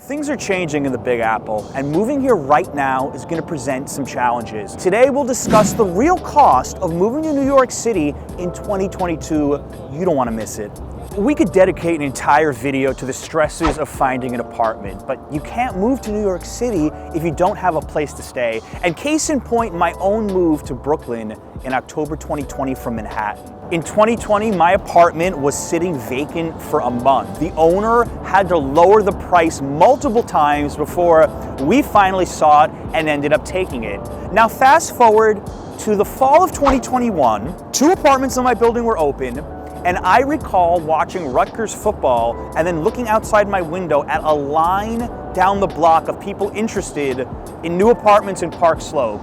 Things are changing in the Big Apple, and moving here right now is going to present some challenges. Today we'll discuss the real cost of moving to New York City in 2022. You don't want to miss it. We could dedicate an entire video to the stresses of finding an apartment, but you can't move to New York City if you don't have a place to stay. And case in point, my own move to Brooklyn in October 2020 from Manhattan. In 2020, my apartment was sitting vacant for a month. The owner had to lower the price multiple times before we finally saw it and ended up taking it. Now fast forward to the fall of 2021, 2 apartments in my building were open, and I recall watching Rutgers football and then looking outside my window at a line down the block of people interested in new apartments in Park Slope.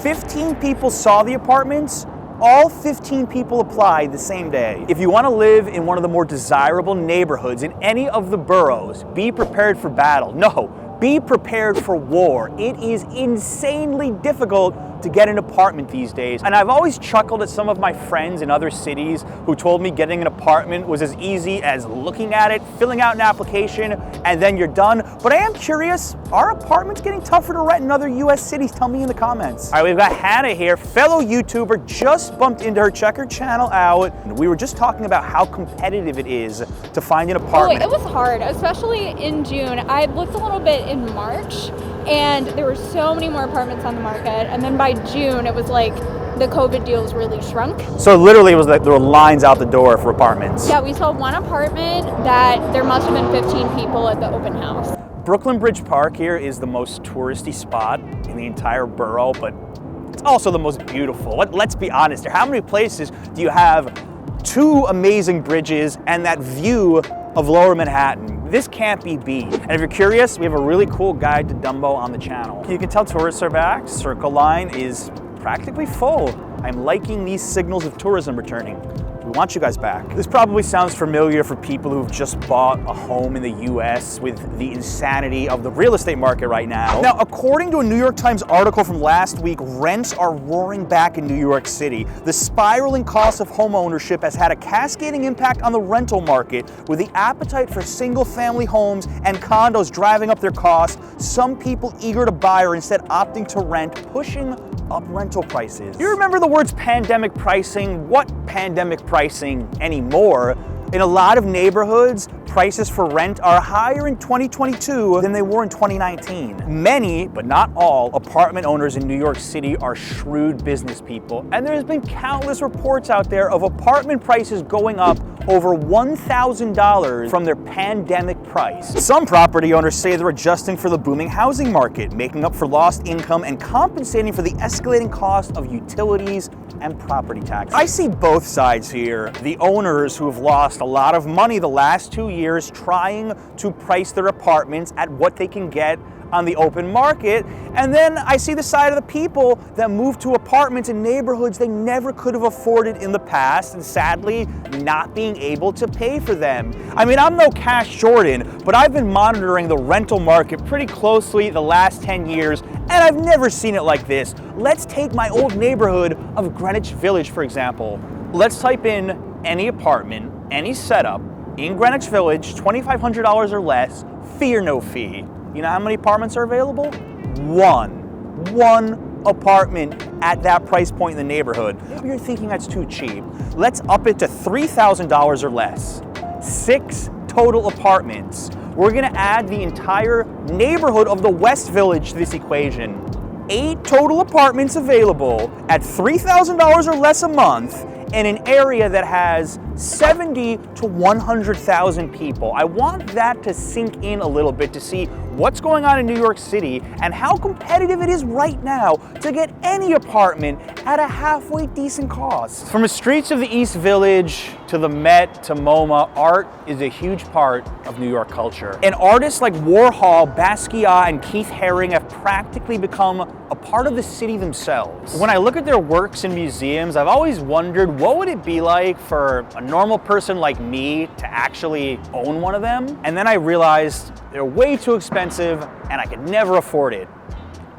15 people saw the apartments. All 15 people applied the same day. If you want to live in one of the more desirable neighborhoods in any of the boroughs, be prepared for battle. No, be prepared for war. It is insanely difficult to get an apartment these days. And I've always chuckled at some of my friends in other cities who told me getting an apartment was as easy as looking at it, filling out an application, and then you're done. But I am curious, are apartments getting tougher to rent in other US cities? Tell me in the comments. All right, we've got Hannah here, fellow YouTuber, just bumped into her. Check her channel out. We were just talking about how competitive it is to find an apartment. Oh, it was hard, especially in June. I looked a little bit in March, and there were so many more apartments on the market, and then by June it was like the COVID deals really shrunk. So literally it was like there were lines out the door for apartments. Yeah, we saw one apartment that there must have been 15 people at the open house. Brooklyn Bridge Park here is the most touristy spot in the entire borough, but it's also the most beautiful. Let's be honest here, how many places do you have 2 amazing bridges and that view of Lower Manhattan? This can't be beat. And if you're curious, we have a really cool guide to Dumbo on the channel. You can tell tourists are back. Circle Line is practically full. I'm liking these signals of tourism returning. We want you guys back. This probably sounds familiar for people who've just bought a home in the US with the insanity of the real estate market right now. Now, according to a New York Times article from last week, rents are roaring back in New York City. The spiraling cost of home ownership has had a cascading impact on the rental market, with the appetite for single-family homes and condos driving up their costs. Some people eager to buy are instead opting to rent, pushing up rental prices. You remember the words pandemic pricing? What pandemic pricing anymore? In a lot of neighborhoods, prices for rent are higher in 2022 than they were in 2019. Many, but not all, apartment owners in New York City are shrewd business people, and there's been countless reports out there of apartment prices going up over $1,000 from their pandemic price. Some property owners say they're adjusting for the booming housing market, making up for lost income and compensating for the escalating cost of utilities and property taxes. I see both sides here. The owners who have lost a lot of money the last 2 years trying to price their apartments at what they can get on the open market, and then I see the side of the people that move to apartments in neighborhoods they never could have afforded in the past, and sadly not being able to pay for them. I mean, I'm no Cash Jordan, but I've been monitoring the rental market pretty closely the last 10 years, and I've never seen it like this. Let's take my old neighborhood of Greenwich Village, for example. Let's type in any apartment, any setup in Greenwich Village, $2,500 or less, fee or no fee. You know how many apartments are available? One apartment at that price point in the neighborhood. Maybe you're thinking that's too cheap. Let's up it to $3,000 or less. 6 total apartments. We're gonna add the entire neighborhood of the West Village to this equation. 8 total apartments available at $3,000 or less a month in an area that has 70 to 100,000 people. I want that to sink in a little bit to see what's going on in New York City and how competitive it is right now to get any apartment at a halfway decent cost. From the streets of the East Village to the Met to MoMA, art is a huge part of New York culture. And artists like Warhol, Basquiat, and Keith Haring have practically become a part of the city themselves. When I look at their works in museums, I've always wondered what would it be like for a normal person like me to actually own one of them? And then I realized they're way too expensive and I could never afford it.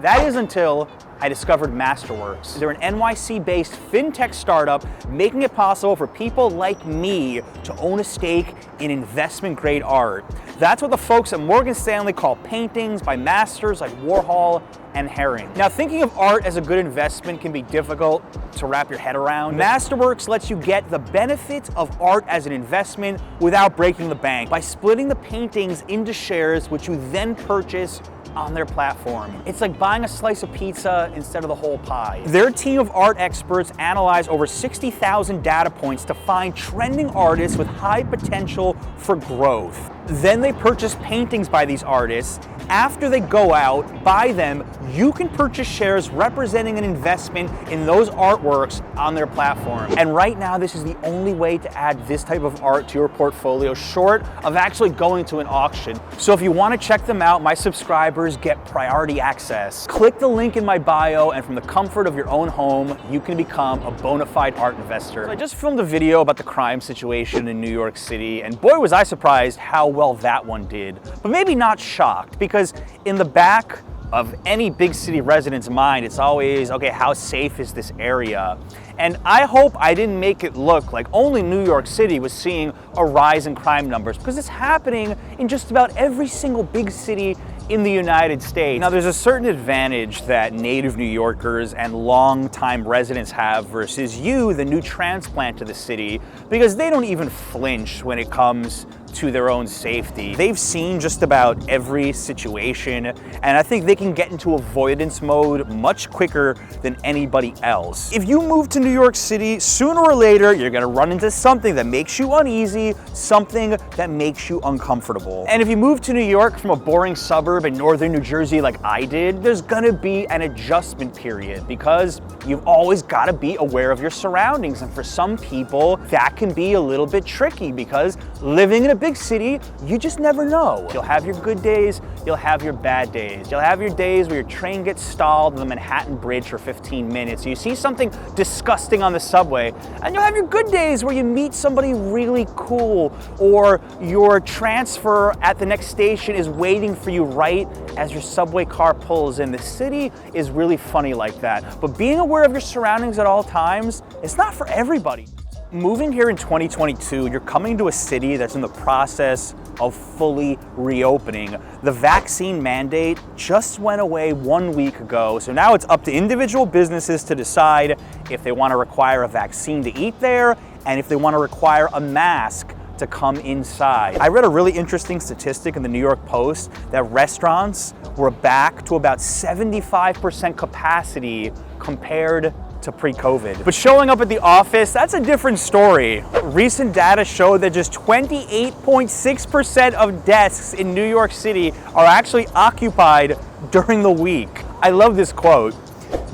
That is until I discovered Masterworks. They're an NYC-based fintech startup making it possible for people like me to own a stake in investment-grade art. That's what the folks at Morgan Stanley call paintings by masters like Warhol and Herring. Now, thinking of art as a good investment can be difficult to wrap your head around. Masterworks lets you get the benefits of art as an investment without breaking the bank by splitting the paintings into shares, which you then purchase on their platform. It's like buying a slice of pizza instead of the whole pie. Their team of art experts analyze over 60,000 data points to find trending artists with high potential for growth. Then they purchase paintings by these artists. After they go out, buy them, you can purchase shares representing an investment in those artworks on their platform. And right now, this is the only way to add this type of art to your portfolio, short of actually going to an auction. So if you want to check them out, my subscribers get priority access. Click the link in my bio, and from the comfort of your own home, you can become a bona fide art investor. So I just filmed a video about the crime situation in New York City, and boy was I surprised how well that one did. But maybe not shocked, because in the back of any big city resident's mind, it's always, okay, how safe is this area? And I hope I didn't make it look like only New York City was seeing a rise in crime numbers, because it's happening in just about every single big city in the United States. Now, there's a certain advantage that native New Yorkers and longtime residents have versus you, the new transplant to the city, because they don't even flinch when it comes to their own safety. They've seen just about every situation, and I think they can get into avoidance mode much quicker than anybody else. If you move to New York City, sooner or later, you're gonna run into something that makes you uneasy, something that makes you uncomfortable. And if you move to New York from a boring suburb in northern New Jersey like I did, there's gonna be an adjustment period, because you've always gotta be aware of your surroundings. And for some people, that can be a little bit tricky, because living in a big city, you just never know. You'll have your good days, you'll have your bad days. You'll have your days where your train gets stalled on the Manhattan Bridge for 15 minutes. You see something disgusting on the subway, and you'll have your good days where you meet somebody really cool, or your transfer at the next station is waiting for you right as your subway car pulls in. The city is really funny like that. But being aware of your surroundings at all times, it's not for everybody. Moving here in 2022, you're coming to a city that's in the process of fully reopening. The vaccine mandate just went away 1 week ago, so now it's up to individual businesses to decide if they want to require a vaccine to eat there, and if they want to require a mask to come inside. I read a really interesting statistic in the New York Post that restaurants were back to about 75% capacity compared to pre-COVID. But showing up at the office, that's a different story. Recent data showed that just 28.6% of desks in New York City are actually occupied during the week. I love this quote.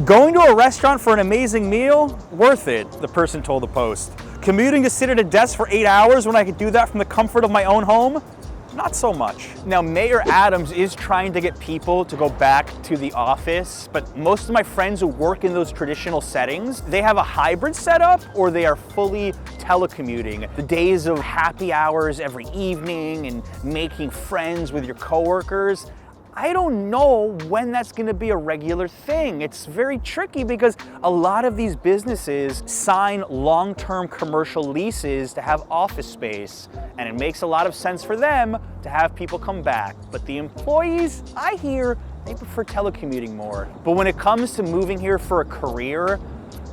"Going to a restaurant for an amazing meal? Worth it," the person told the Post. "Commuting to sit at a desk for 8 hours when I could do that from the comfort of my own home? Not so much." Now, Mayor Adams is trying to get people to go back to the office, but most of my friends who work in those traditional settings, they have a hybrid setup, or they are fully telecommuting. The days of happy hours every evening and making friends with your coworkers, I don't know when that's gonna be a regular thing. It's very tricky, because a lot of these businesses sign long-term commercial leases to have office space, and it makes a lot of sense for them to have people come back. But the employees, I hear, they prefer telecommuting more. But when it comes to moving here for a career,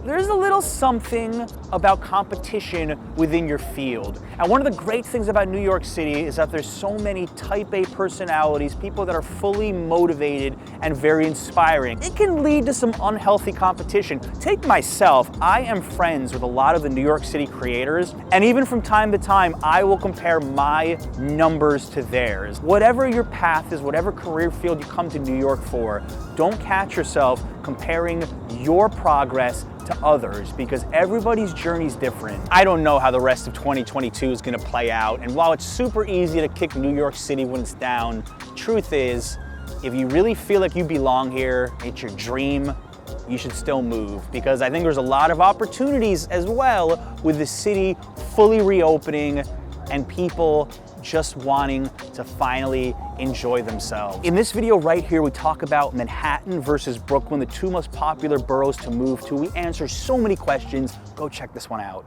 there's a little something about competition within your field. And one of the great things about New York City is that there's so many type A personalities, people that are fully motivated and very inspiring. It can lead to some unhealthy competition. Take myself, I am friends with a lot of the New York City creators, and even from time to time, I will compare my numbers to theirs. Whatever your path is, whatever career field you come to New York for, don't catch yourself comparing your progress to others, because everybody's journey is different. I don't know how the rest of 2022 is going to play out, and while it's super easy to kick New York City when it's down, truth is, if you really feel like you belong here, it's your dream, you should still move, because I think there's a lot of opportunities as well with the city fully reopening and people just wanting to finally enjoy themselves. In this video right here, we talk about Manhattan versus Brooklyn, the two most popular boroughs to move to. We answer so many questions. Go check this one out.